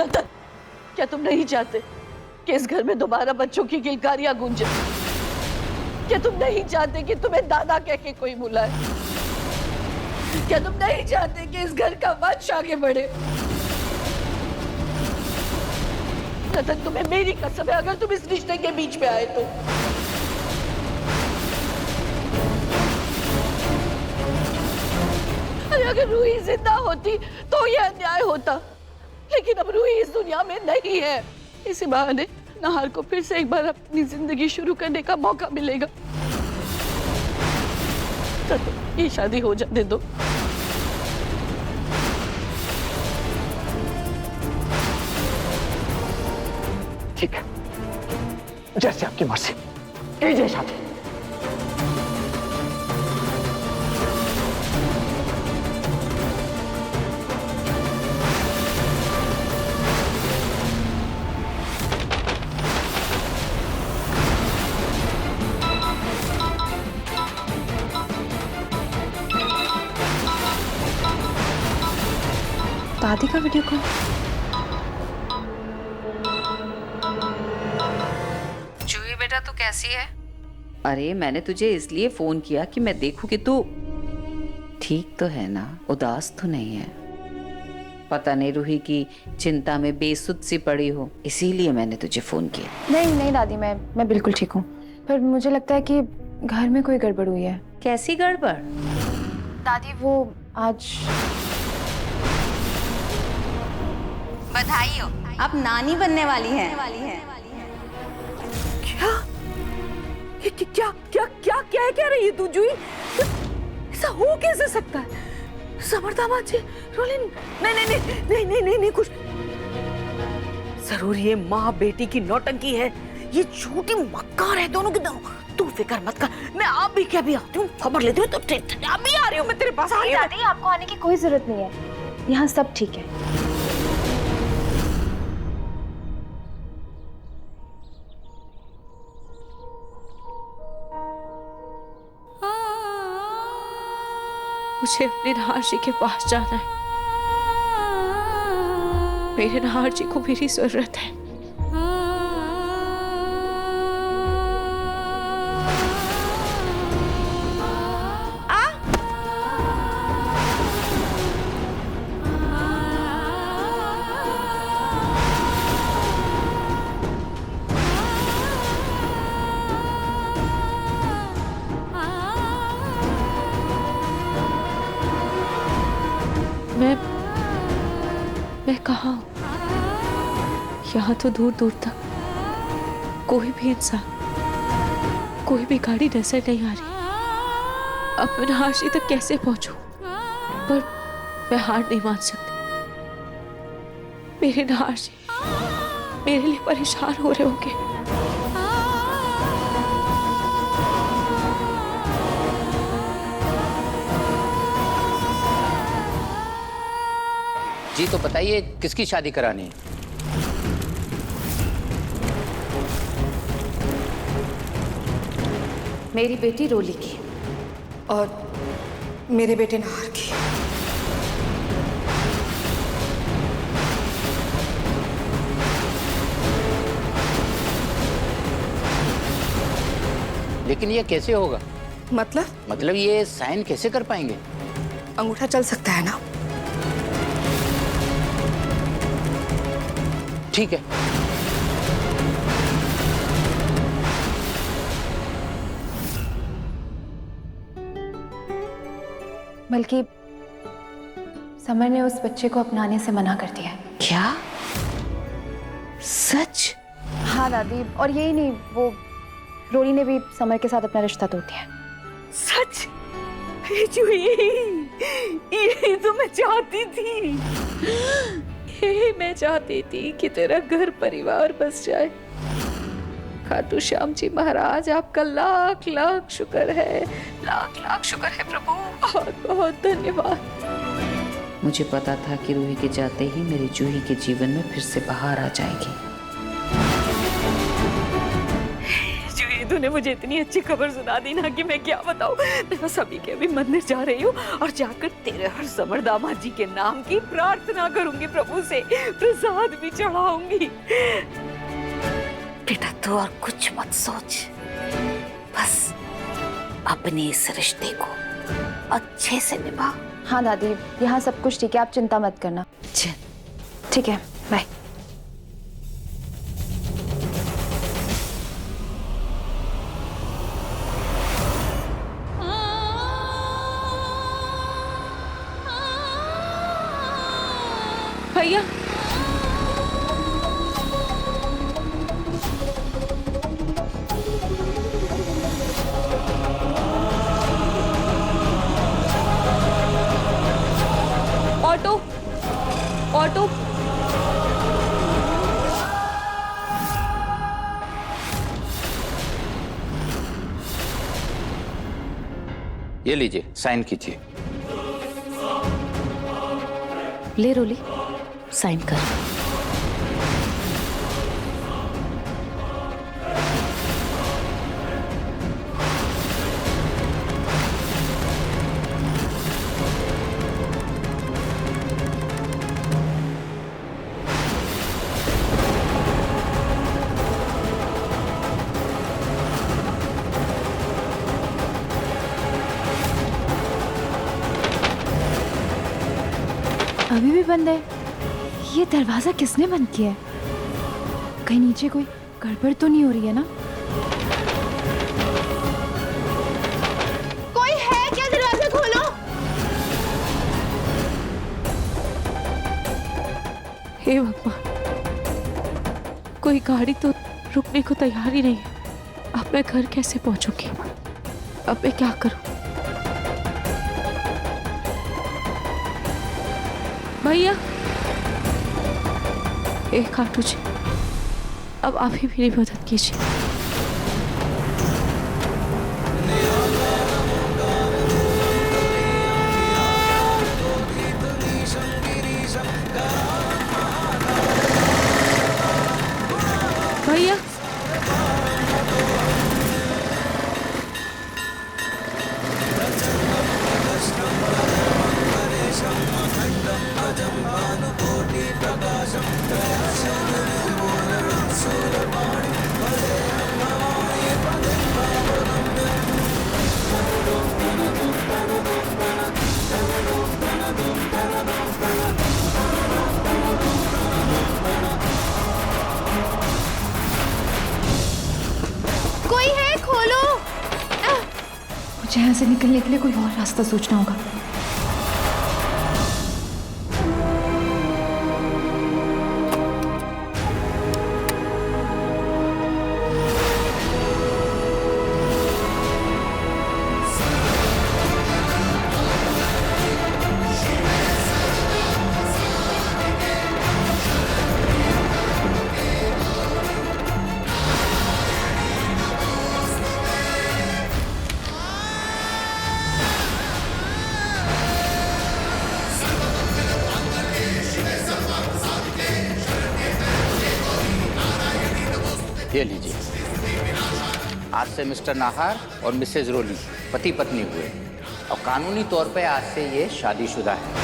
रतन, क्या तुम नहीं चाहते कि इस घर में दोबारा बच्चों की किलकारियां गूंजे? क्या तुम नहीं चाहते कि तुम्हें दादा कह के कोई बुलाए? क्या तुम नहीं चाहते कि इस घर का वंश आगे बढ़े? रतन, तुम्हें मेरी कसम है, अगर तुम इस रिश्ते के बीच में आए तो अरे अगर रूही जिंदा होती तो यह अन्याय होता, लेकिन अब रूही इस दुनिया में नहीं है। इसी बहाने नाहर को फिर से एक बार अपनी जिंदगी शुरू करने का मौका मिलेगा। तो ये शादी हो जाने दो। ठीक है, जैसे आपकी मर्जी, कीजिए शादी। दादी का वीडियो कॉल। जूही बेटा, तू कैसी है? अरे मैंने तुझे इसलिए फोन किया कि मैं देखूं कि तू ठीक तो है ना, उदास तो नहीं है। पता नहीं रूही की चिंता में बेसुध सी पड़ी हो, इसीलिए मैंने तुझे फोन किया। नहीं नहीं दादी, मैं बिल्कुल ठीक हूँ, पर मुझे लगता है कि घर में कोई गड़बड़ हुई है। कैसी गड़बड़? दादी वो आज बधाई हो, आप नानी बनने वाली हैं। क्या क्या क्या क्या क्या कह रही है तू जूही? ऐसा हो कैसे सकता है? समर दामाद जी, रोलिन, नहीं नहीं नहीं नहीं नहीं नहीं नहीं कुछ जरूर ये माँ बेटी की नौटंकी है। ये झूठी मक्कार है दोनों के दोनों। तू फिक्र मत कर, मैं आप भी क्या भी आती हूँ, खबर लेती हूँ तो अभी आ रही हूँ, मैं तेरे पास आ रही हूँ। दादी आपको आने की कोई जरूरत नहीं है, यहाँ सब ठीक है। मुझे अपने नाहर जी के पास जाना है। मेरे नाहर जी को मेरी जरूरत है। मैं कहाँ हूँ? यहाँ तो दूर दूर तक कोई भी इंसान, कोई भी गाड़ी नजर नहीं आ रही। अब मैं नाहर जी तक कैसे पहुंचूं? पर मैं हार नहीं मान सकती। मेरे नाहर जी मेरे लिए परेशान हो रहे होंगे। जी तो बताइए, किसकी शादी करानी है? मेरी बेटी रोली की और मेरे बेटे नाहर की। लेकिन ये कैसे होगा? मतलब ये साइन कैसे कर पाएंगे? अंगूठा चल सकता है ना? ठीक है। बल्कि समर ने उस बच्चे को अपनाने से मना कर दिया है। क्या? सच? हाँ दादी, और यही नहीं, वो रोली ने भी समर के साथ अपना रिश्ता तोड़ दिया है। सच? ये तो मैं चाहती थी। मैं चाहती थी कि तेरा घर परिवार बस जाए। खाटू श्याम जी महाराज, आपका लाख लाख शुक्र है, लाख लाख शुक्र है प्रभु, बहुत बहुत धन्यवाद। मुझे पता था कि रूही के जाते ही मेरी जूही के जीवन में फिर से बहार आ जाएगी। तूने मुझे इतनी अच्छी खबर सुना दी ना कि मैं क्या बताऊं। मैं बस अभी के अभी मंदिर जा रही हूँ और जाकर तेरे हर समर दामाद जी के नाम की प्रार्थना करूंगी, प्रभु से प्रसाद भी चढ़ाऊंगी। बेटा तू और कुछ मत सोच, बस अपने इस रिश्ते को अच्छे से निभा। हाँ दादी, यहाँ सब कुछ ठीक है, आप चिंता मत करना। ठीक है, बाय। भैया ऑटो ऑटो ये लीजिए, साइन कीजिए। ले रोली, साइन कर। अभी भी बंद है। ये दरवाजा किसने बंद किया है? कहीं नीचे कोई गड़बड़ तो नहीं हो रही है ना? कोई है क्या? दरवाजा खोलो। हे भगवान, कोई गाड़ी तो रुकने को तैयार ही नहीं है। अब मैं घर कैसे पहुंचूंगी? अब मैं क्या करूं? भैया, एक खाटू जी, अब आप ही मेरी मदद कीजिए। भैया, कोई है, खोलो। मुझे यहाँ से निकलने के लिए कोई और रास्ता सोचना होगा। ये लीजिए, आज से मिस्टर नाहर और मिसेज रोली पति पत्नी हुए और कानूनी तौर पे आज से ये शादीशुदा है।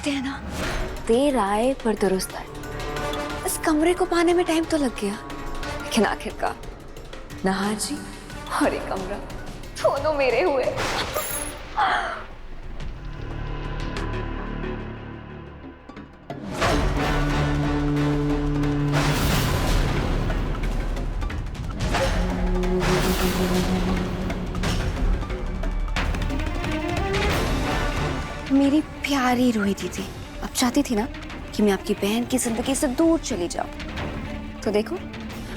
कहते हैं ना, देर आए पर दुरुस्त आए। इस कमरे को पाने में टाइम तो लग गया, लेकिन आखिरकार नहार जी और ये कमरा दोनों मेरे हुए। मेरी प्यारी रूही दीदी, अब चाहती थी ना कि मैं आपकी बहन की जिंदगी से दूर चली जाऊं, तो देखो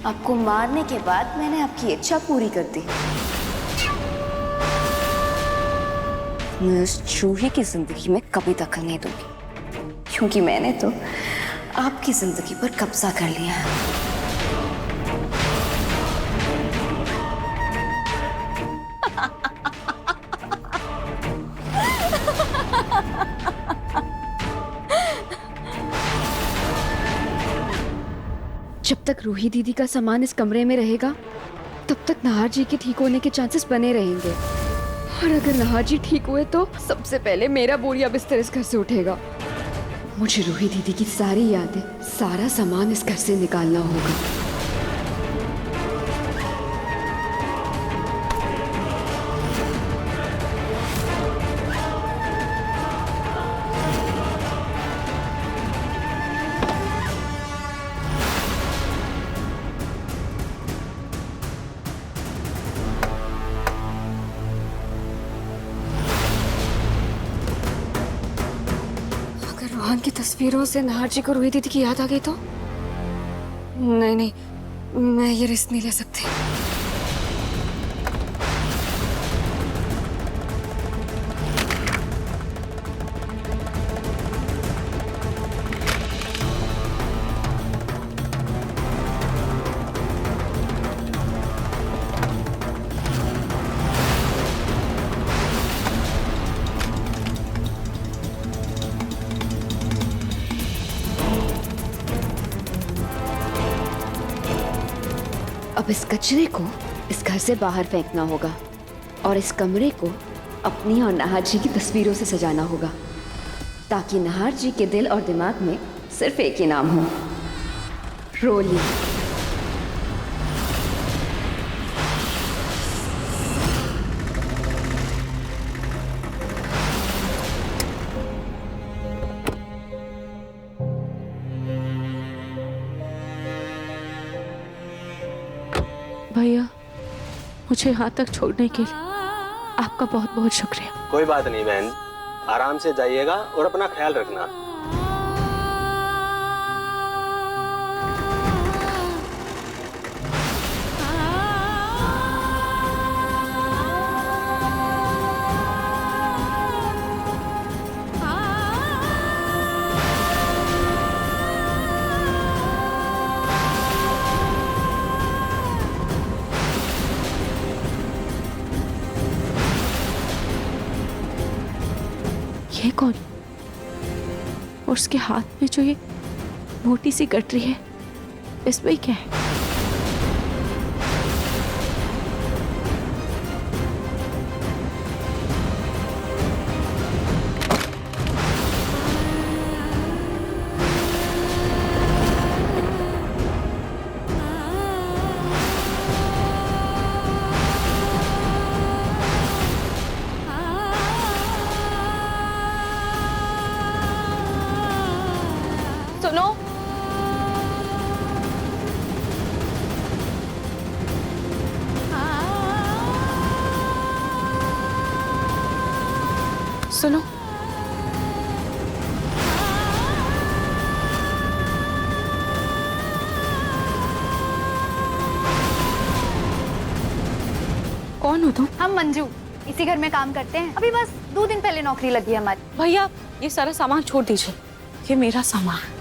आपको मारने के बाद मैंने आपकी इच्छा पूरी कर दी। मैं उस चूहे की जिंदगी में कभी दखल नहीं दूंगी, क्योंकि मैंने तो आपकी जिंदगी पर कब्जा कर लिया है। जब तक रूही दीदी का सामान इस कमरे में रहेगा, तब तक नहार जी के ठीक होने के चांसेस बने रहेंगे। और अगर नहार जी ठीक हुए तो सबसे पहले मेरा बोरिया बिस्तर इस घर से उठेगा। मुझे रूही दीदी की सारी यादें, सारा सामान इस घर से निकालना होगा। रोहन की तस्वीरों से नहार जी को रूही दीदी की याद आ गई तो? नहीं नहीं, मैं ये रिस्क नहीं ले सकती। अब इस कचरे को इस घर से बाहर फेंकना होगा और इस कमरे को अपनी और नहार जी की तस्वीरों से सजाना होगा, ताकि नहार जी के दिल और दिमाग में सिर्फ एक ही नाम हो, रोली। भैया, मुझे यहाँ तक छोड़ने के लिए आपका बहुत बहुत शुक्रिया। कोई बात नहीं बहन, आराम से जाइएगा और अपना ख्याल रखना। ये कौन? और उसके हाथ में जो ये मोटी सी गठरी है, इसमें क्या है? सुनो, सुनो, कौन हो तुम? हम मंजू, इसी घर में काम करते हैं। अभी बस 2 दिन पहले नौकरी लगी है हमारी। भैया, ये सारा सामान छोड़ दीजिए, ये मेरा सामान।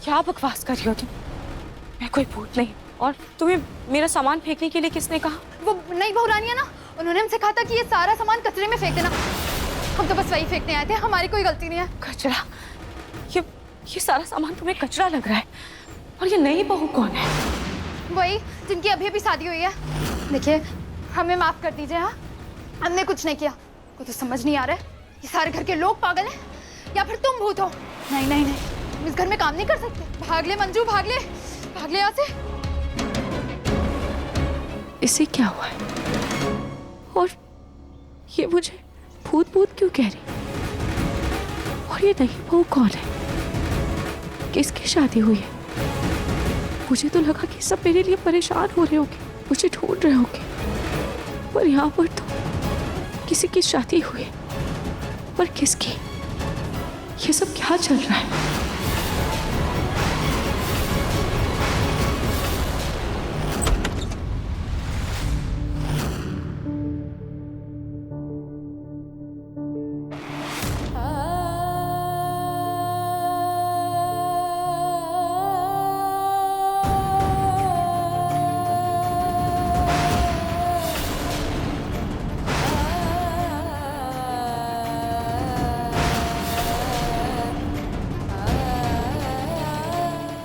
क्या बकवास कर रही हो तुम? मैं कोई भूत नहीं। और तुम्हें मेरा सामान फेंकने के लिए किसने कहा? वो नहीं बहू रानी है ना, उन्होंने हमसे कहा था कि ये सारा सामान कचरे में फेंक देना। हम तो बस वही फेंकने आए थे, हमारी कोई गलती नहीं है। कचरा? ये सारा सामान तुम्हें कचरा लग रहा है। और ये नई बहू कौन है? वही जिनकी अभी अभी शादी हुई है। देखिए, हमें माफ कर दीजिए। हाँ, हमने कुछ नहीं किया। को तो समझ नहीं आ रहा है, ये सारे घर के लोग पागल हैं या फिर तुम भूत हो। नहीं नहीं नहीं, तुम इस घर में काम नहीं कर सकते। भाग ले मंजू, भाग ले, भाग ले यहाँ से। इसे क्या हुआ है? और ये मुझे भूत भूत क्यों कह रही? और ये नई बहू कौन है? किसकी शादी हुई है? मुझे तो लगा कि सब मेरे लिए परेशान हो रहे होंगे, मुझे ढूंढ रहे होंगे, पर यहाँ पर तो किसी की शादी हुई है। पर किसकी? ये सब क्या चल रहा है?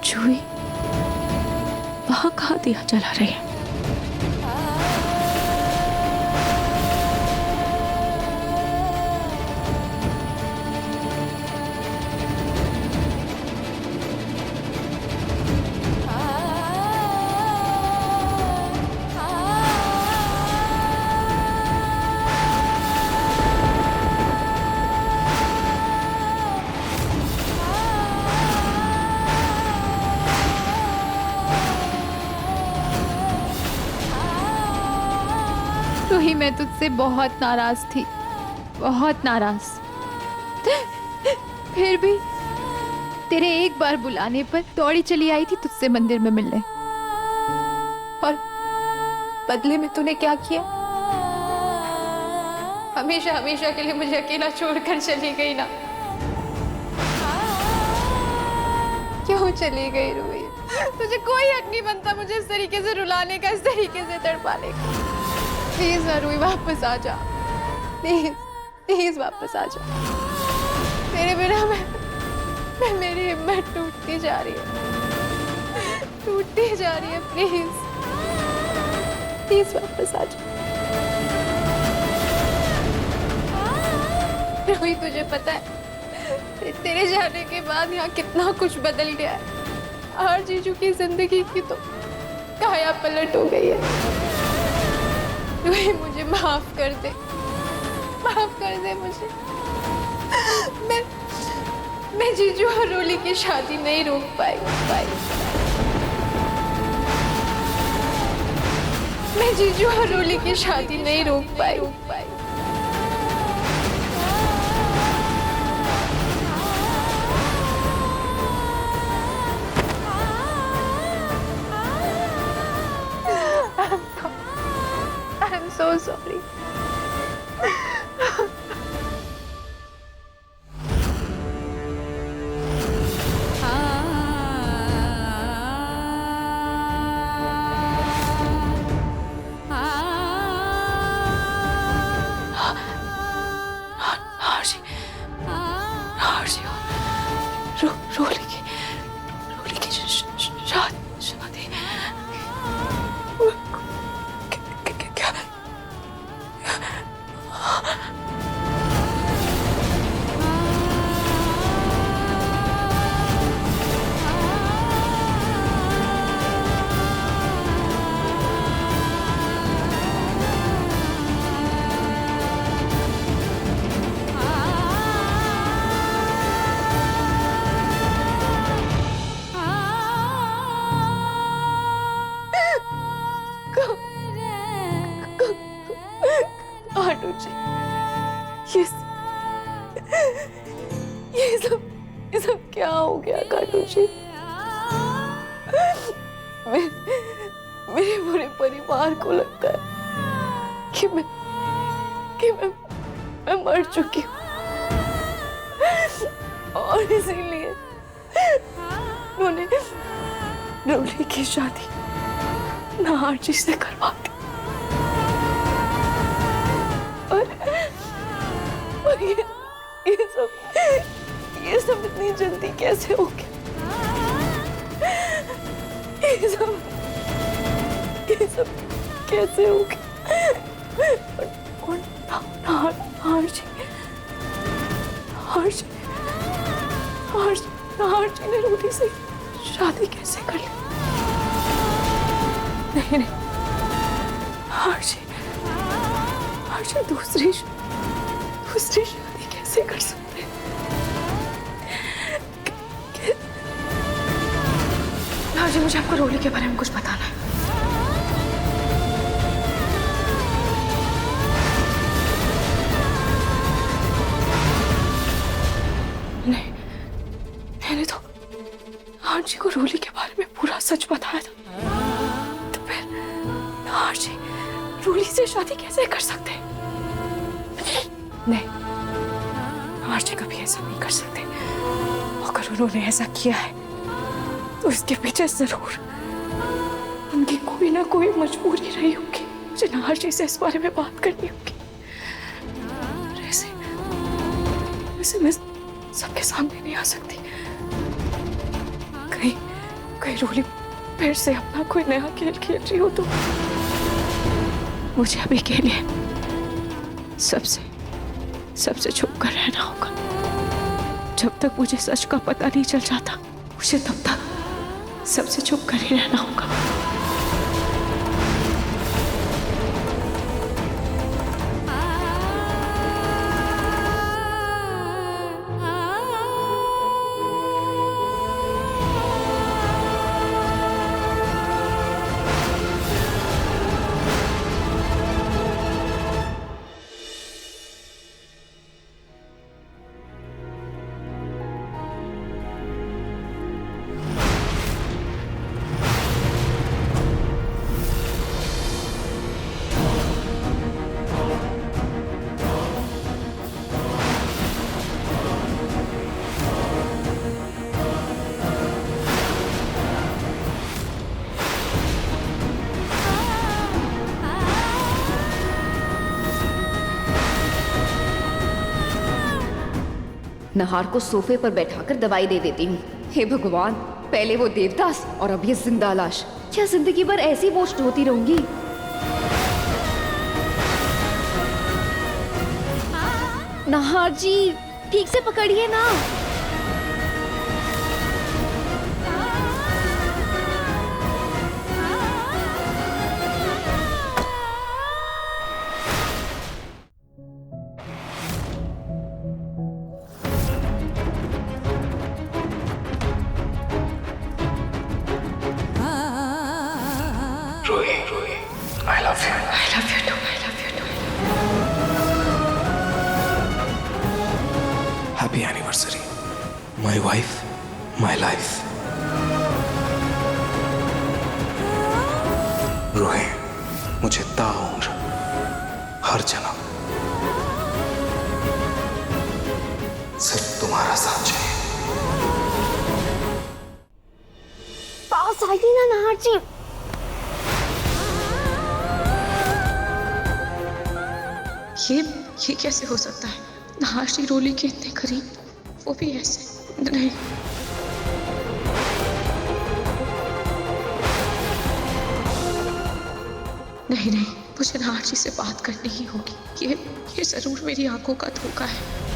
जूही वहां कहाँ दिया जला रही है? रूही, मैं तुझसे बहुत नाराज थी, बहुत नाराज। फिर भी तेरे एक बार बुलाने पर दौड़ी चली आई थी तुझसे मंदिर में मिलने। और बदले में तूने क्या किया? हमेशा हमेशा के लिए मुझे अकेला छोड़कर चली गई ना। क्यों चली गई रूही? तुझे कोई हक नहीं बनता मुझे इस तरीके से रुलाने का, इस तरीके से तड़पाने का। प्लीज ना रूही, वापस आ जा, प्लीज प्लीज वापस आ जा। तेरे बिना मेरी हिम्मत टूटती जा रही है, टूटती जा रही है। प्लीज प्लीज वापस आ जा। रूही, तुझे पता है तेरे जाने के बाद यहाँ कितना कुछ बदल गया है। और जीजू की जिंदगी की तो काया पलट हो गई है। रूही, मुझे माफ कर दे, माफ कर दे मुझे। मैं जीजू और रोली की शादी नहीं रोक पाई। मैं जीजू और रोली की शादी नहीं रोक पाई। I'm so sorry. रोली की शादी क्या? ये सब क्या हो गया काटू जी? मेरे पूरे परिवार को लगता है कि मैं मर चुकी हूँ, और इसीलिए उन्होंने रोली की शादी नाहर जी से करवा दी। और ये सब इतनी जल्दी कैसे हो गया? ये सब कैसे हो गया? और नाहर जी ने रूही से शादी कैसे कर ली? नहीं नाहर जी दूसरी शादी कैसे कर सकते हैं? नाहर जी, मुझे आपको रोली के बारे में कुछ बताना है। नहीं, मैंने तो नाहर जी को रोली के बारे में पूरा सच बताया था। तो फिर नाहर जी रोली से शादी कैसे कर सकते हैं? नहीं, नाहर जी कभी ऐसा नहीं कर सकते। अगर उन्होंने ऐसा किया है तो इसके पीछे जरूर उनकी कोई ना कोई मजबूरी रही होगी। मुझे नाहर जी से इस बारे में बात करनी होगी। ऐसे मैं सबके सामने नहीं आ सकती। कहीं रोली फिर से अपना कोई नया खेल खेल रही हो तो मुझे अभी के लिए सबसे छुप कर रहना होगा। जब तक मुझे सच का पता नहीं चल जाता, मुझे तब तक सबसे छुप कर ही रहना होगा। नाहर को सोफे पर बैठाकर दवाई दे देती हूँ। हे भगवान, पहले वो देवदास और अब ये जिंदा लाश। क्या जिंदगी भर ऐसी पोस्ट होती रहूंगी? नाहर जी, ठीक से पकड़िए ना। I love you. I love you too. Happy anniversary. My wife, my life. रोहे, मुझे ताउम्र हर जन्म सिर्फ तुम्हारा साथ चाहिए। पास आइए ना नाहर जी। ये कैसे हो सकता है? नाहर जी रोली के इतने करीब, वो भी ऐसे? नहीं, मुझे नाहर जी से बात करनी ही होगी। ये जरूर मेरी आंखों का धोखा है।